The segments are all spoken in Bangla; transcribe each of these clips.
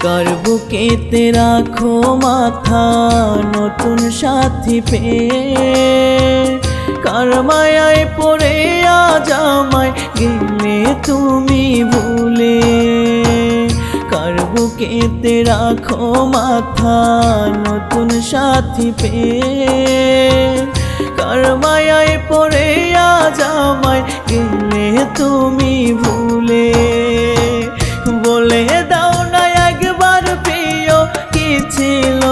কার বুকেতে রাখো মাথা নতুন সাথী পেয়ে, কার মায়ায় পড়ে আজ আমায় গেলে তুমি ভুলে। কার বুকেতে রাখো মাথা নতুন সাথী পেয়ে, কার মায়ায় পড়ে আজ আমায় গেলে তুমি ভুলে। বলে দাও না একবার প্রিয় কি ছিল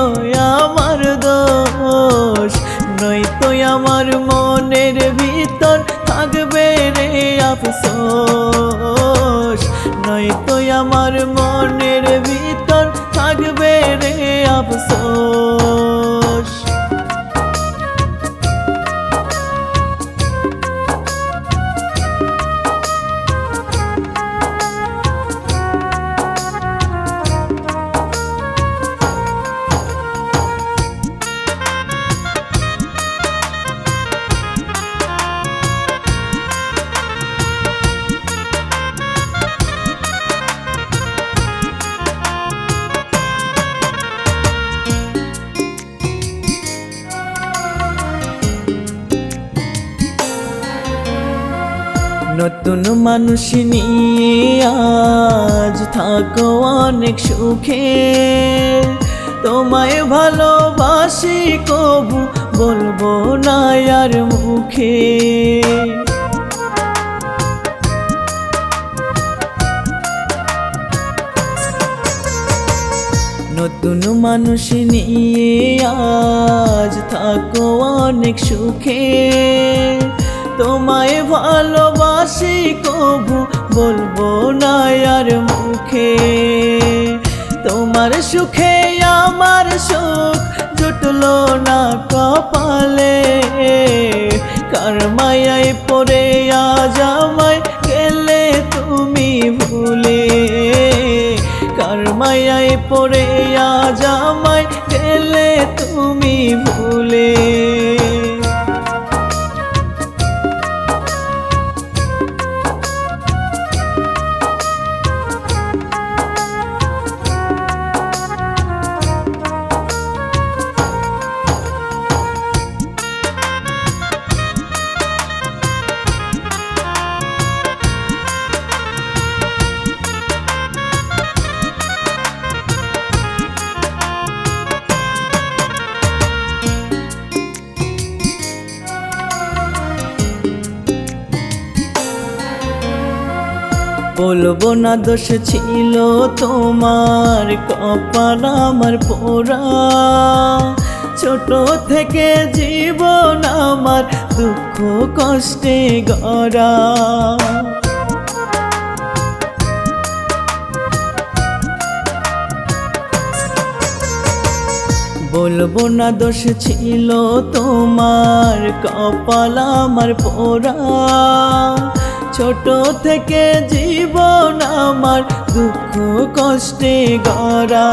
আমার দোষ, নয়তো আমার মনের ভিতর থাকবে রে আফসোস, নয়তো আমার মনের ভিতর থাকবে রে আফসোস। নতুন মানুষ নিয়ে আজ থাকো অনেক সুখে, তোমায় ভালোবাসি কবু বলবো না আর মুখে। নতুন মানুষ নিয়ে আজ থাকো অনেক সুখে, তোমায় ভালোবাসি কবু বলবো না আর মুখে। তোমার সুখে আমার সুখ জুটলো না কপালে, কার মায়ায় পড়ে আজ আমায় গেলে তুমি ভুলে। কার মায়ায় পড়ে আজ আমায় গেলে তুমি ভুলে। বলবো না দোষ ছিল তোমার, কপাল আমার পোড়া। ছোট থেকে জীবন আমার দুঃখ কষ্টে গড়া। বলবো না দোষ ছিল তোমার, কপাল আমার পোড়া। ছোট থেকে জীবন আমার দুঃখ কষ্টে গড়া।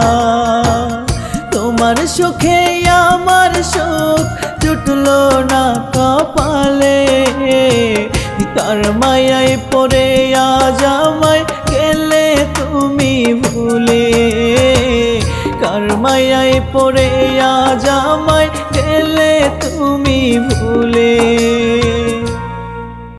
তোমার সুখে আমার সুখ জুটলো না কপালে, কার মায়ায় পড়ে আজ আমায় গেলে তুমি ভুলে। কার মায়ায় পড়ে আজ আমায় গেলে তুমি ভুলে।